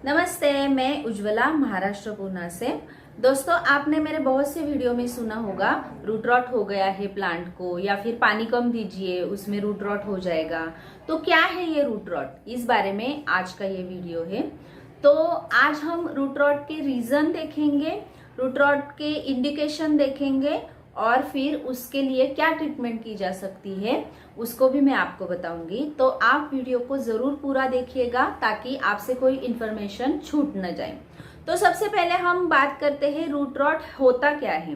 नमस्ते, मैं उज्ज्वला महाराष्ट्र पूना से। दोस्तों, आपने मेरे बहुत से वीडियो में सुना होगा रूट रॉट हो गया है प्लांट को, या फिर पानी कम दीजिए उसमें रूट रॉट हो जाएगा। तो क्या है ये रूट रॉट, इस बारे में आज का ये वीडियो है। तो आज हम रूट रॉट के रीजन देखेंगे, रूट रॉट के इंडिकेशन देखेंगे और फिर उसके लिए क्या ट्रीटमेंट की जा सकती है उसको भी मैं आपको बताऊंगी। तो आप वीडियो को जरूर पूरा देखिएगा ताकि आपसे कोई इन्फॉर्मेशन छूट न जाए। तो सबसे पहले हम बात करते हैं रूट रॉट होता क्या है।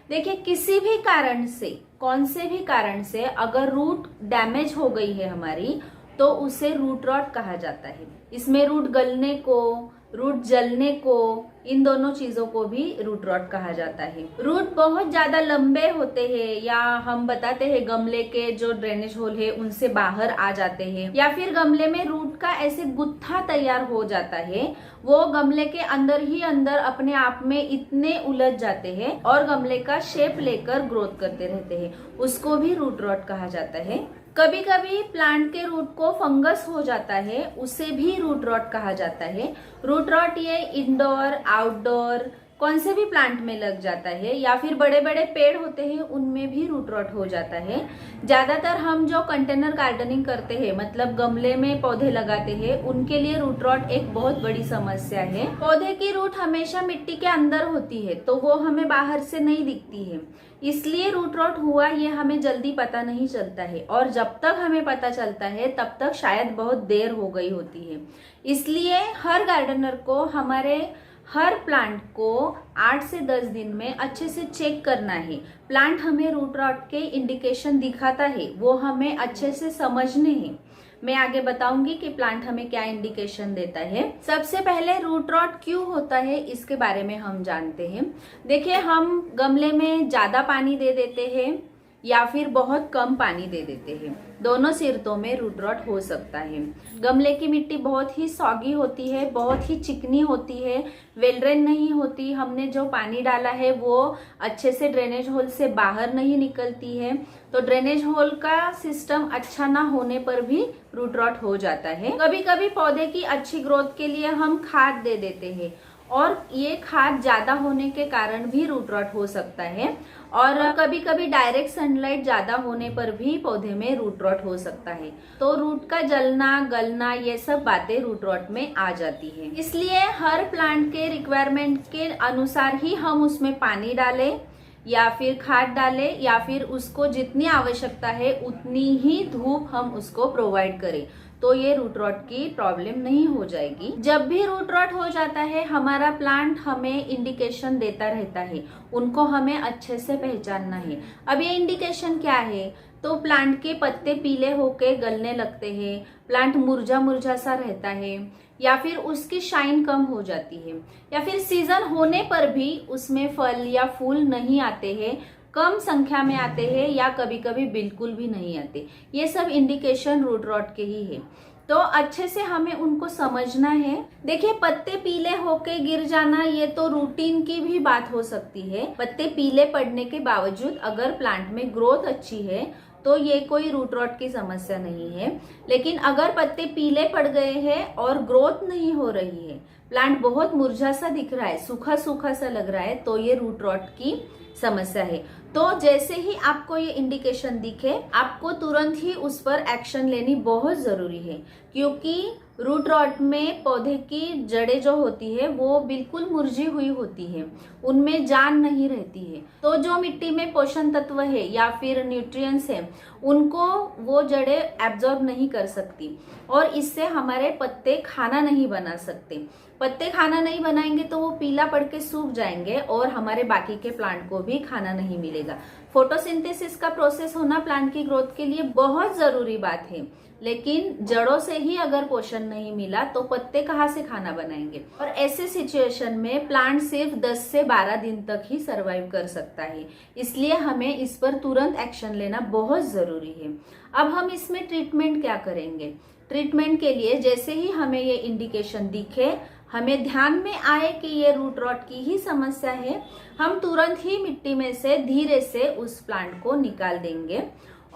देखिए, किसी भी कारण से, कौन से भी कारण से अगर रूट डैमेज हो गई है हमारी, तो उसे रूट रॉट कहा जाता है। इसमें रूट गलने को, रूट जलने को, इन दोनों चीजों को भी रूट रॉट कहा जाता है। रूट बहुत ज्यादा लंबे होते हैं, या हम बताते हैं गमले के जो ड्रेनेज होल है उनसे बाहर आ जाते हैं, या फिर गमले में रूट का ऐसे गुत्था तैयार हो जाता है, वो गमले के अंदर ही अंदर अपने आप में इतने उलझ जाते हैं और गमले का शेप लेकर ग्रोथ करते रहते हैं, उसको भी रूट रॉट कहा जाता है। कभी कभी प्लांट के रूट को फंगस हो जाता है, उसे भी रूट रॉट कहा जाता है। रूट रॉट ये इंडोर, आउटडोर कौन से भी प्लांट में लग जाता है, या फिर बड़े बड़े पेड़ होते हैं उनमें भी रूट रॉट हो जाता है। ज्यादातर हम जो कंटेनर गार्डनिंग करते हैं, मतलब गमले में पौधे लगाते हैं, उनके लिए रूट रॉट एक बहुत बड़ी समस्या है। पौधे की रूट हमेशा मिट्टी के अंदर होती है, तो वो हमें बाहर से नहीं दिखती है, इसलिए रूट रॉट हुआ ये हमें जल्दी पता नहीं चलता है, और जब तक हमें पता चलता है तब तक शायद बहुत देर हो गई होती है। इसलिए हर गार्डनर को हमारे हर प्लांट को 8 से 10 दिन में अच्छे से चेक करना है। प्लांट हमें रूट रॉट के इंडिकेशन दिखाता है, वो हमें अच्छे से समझने हैं। मैं आगे बताऊंगी कि प्लांट हमें क्या इंडिकेशन देता है। सबसे पहले रूट रॉट क्यों होता है इसके बारे में हम जानते हैं। देखिए, हम गमले में ज्यादा पानी दे देते हैं या फिर बहुत कम पानी दे देते हैं, दोनों सिरतों में रूट रॉट हो सकता है। गमले की मिट्टी बहुत ही सॉगी होती है, बहुत ही चिकनी होती है, वेल ड्रेन नहीं होती, हमने जो पानी डाला है वो अच्छे से ड्रेनेज होल से बाहर नहीं निकलती है, तो ड्रेनेज होल का सिस्टम अच्छा ना होने पर भी रूट रॉट हो जाता है। कभी कभी पौधे की अच्छी ग्रोथ के लिए हम खाद दे देते हैं, और ये खाद ज्यादा होने के कारण भी रूट रॉट हो सकता है। और कभी कभी डायरेक्ट सनलाइट ज्यादा होने पर भी पौधे में रूट रॉट हो सकता है, तो रूट का जलना, गलना, ये सब बातें रूट रॉट में आ जाती है। इसलिए हर प्लांट के रिक्वायरमेंट के अनुसार ही हम उसमें पानी डालें, या फिर खाद डालें, या फिर उसको जितनी आवश्यकता है उतनी ही धूप हम उसको प्रोवाइड करें, तो ये रूट रॉट की प्रॉब्लम नहीं हो जाएगी। जब भी रूट रॉट हो जाता है, हमारा प्लांट हमें इंडिकेशन देता रहता है, उनको हमें अच्छे से पहचानना है। अब ये इंडिकेशन क्या है, तो प्लांट के पत्ते पीले होके गलने लगते हैं, प्लांट मुरझा मुरझा सा रहता है, या फिर उसकी शाइन कम हो जाती है, या फिर सीजन होने पर भी उसमें फल या फूल नहीं आते हैं, कम संख्या में आते हैं, या कभी कभी बिल्कुल भी नहीं आते। ये सब इंडिकेशन रूट रॉट के ही है, तो अच्छे से हमें उनको समझना है। देखिए, पत्ते पीले होके गिर जाना ये तो रूटीन की भी बात हो सकती है। पत्ते पीले पड़ने के बावजूद अगर प्लांट में ग्रोथ अच्छी है तो ये कोई रूट रॉट की समस्या नहीं है। लेकिन अगर पत्ते पीले पड़ गए हैं और ग्रोथ नहीं हो रही है, प्लांट बहुत मुरझा सा दिख रहा है, सूखा सूखा सा लग रहा है, तो ये रूट रॉट की समस्या है। तो जैसे ही आपको ये इंडिकेशन दिखे, आपको तुरंत ही उस पर एक्शन लेनी बहुत जरूरी है, क्योंकि रूट रॉट में पौधे की जड़ें जो होती है वो बिल्कुल मुरझी हुई होती है, उनमें जान नहीं रहती है। तो जो मिट्टी में पोषण तत्व है या फिर न्यूट्रिएंट्स है, उनको वो जड़ें एब्जॉर्ब नहीं कर सकती, और इससे हमारे पत्ते खाना नहीं बना सकते। पत्ते खाना नहीं बनाएंगे तो वो पीला पड़ के सूख जाएंगे, और हमारे बाकी के प्लांट को भी खाना नहीं मिलेगा। फोटोसिंथेसिस का प्रोसेस होना प्लांट की ग्रोथ के लिए बहुत जरूरी बात है, लेकिन जड़ों से ही अगर पोषण नहीं मिला तो पत्ते कहाँ से खाना बनाएंगे। और ऐसे सिचुएशन में प्लांट सिर्फ 10 से 12 दिन तक ही सरवाइव कर सकता है, इसलिए हमें इस पर तुरंत एक्शन लेना बहुत जरूरी है। अब हम इसमें ट्रीटमेंट क्या करेंगे। ट्रीटमेंट के लिए जैसे ही हमें ये इंडिकेशन दिखे, हमें ध्यान में आए कि ये रूट रॉट की ही समस्या है, हम तुरंत ही मिट्टी में से धीरे से उस प्लांट को निकाल देंगे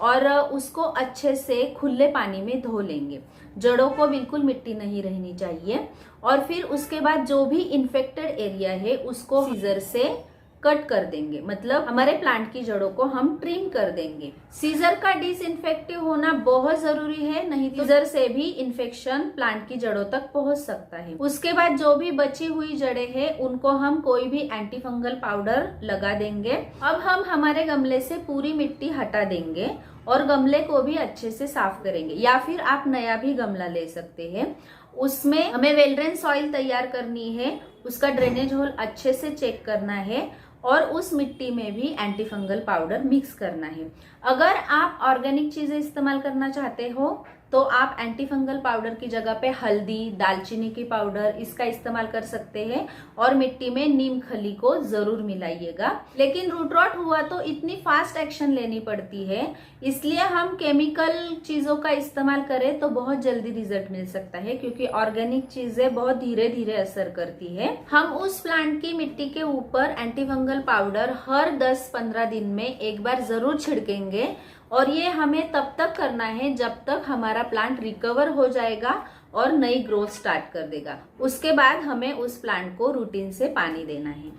और उसको अच्छे से खुले पानी में धो लेंगे। जड़ों को बिल्कुल मिट्टी नहीं रहनी चाहिए। और फिर उसके बाद जो भी इन्फेक्टेड एरिया है उसको सीजर से कट कर देंगे, मतलब हमारे प्लांट की जड़ों को हम ट्रिम कर देंगे। सीजर का डिसइंफेक्टिव होना बहुत जरूरी है, नहीं तो सीजर से भी इन्फेक्शन प्लांट की जड़ों तक पहुंच सकता है। उसके बाद जो भी बची हुई जड़ें हैं उनको हम कोई भी एंटी फंगल पाउडर लगा देंगे। अब हम हमारे गमले से पूरी मिट्टी हटा देंगे और गमले को भी अच्छे से साफ करेंगे, या फिर आप नया भी गमला ले सकते हैं। उसमें हमें वेल ड्रेन सॉइल तैयार करनी है, उसका ड्रेनेज होल अच्छे से चेक करना है और उस मिट्टी में भी एंटी फंगल पाउडर मिक्स करना है। अगर आप ऑर्गेनिक चीजें इस्तेमाल करना चाहते हो तो आप एंटी फंगल पाउडर की जगह पे हल्दी, दालचीनी की पाउडर इसका इस्तेमाल कर सकते हैं और मिट्टी में नीम खली को जरूर मिलाइएगा। लेकिन रूट रॉट हुआ तो इतनी फास्ट एक्शन लेनी पड़ती है, इसलिए हम केमिकल चीजों का इस्तेमाल करें तो बहुत जल्दी रिजल्ट मिल सकता है, क्योंकि ऑर्गेनिक चीजें बहुत धीरे धीरे असर करती है। हम उस प्लांट की मिट्टी के ऊपर एंटी फंगल पाउडर हर 10-15 दिन में एक बार जरूर छिड़केंगे और ये हमें तब तक करना है जब तक हमारा प्लांट रिकवर हो जाएगा और नई ग्रोथ स्टार्ट कर देगा। उसके बाद हमें उस प्लांट को रूटीन से पानी देना है।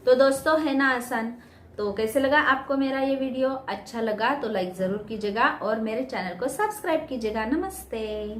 तो दोस्तों, है ना आसान? तो कैसे लगा आपको मेरा ये वीडियो? अच्छा लगा तो लाइक जरूर कीजिएगा और मेरे चैनल को सब्सक्राइब कीजिएगा। नमस्ते।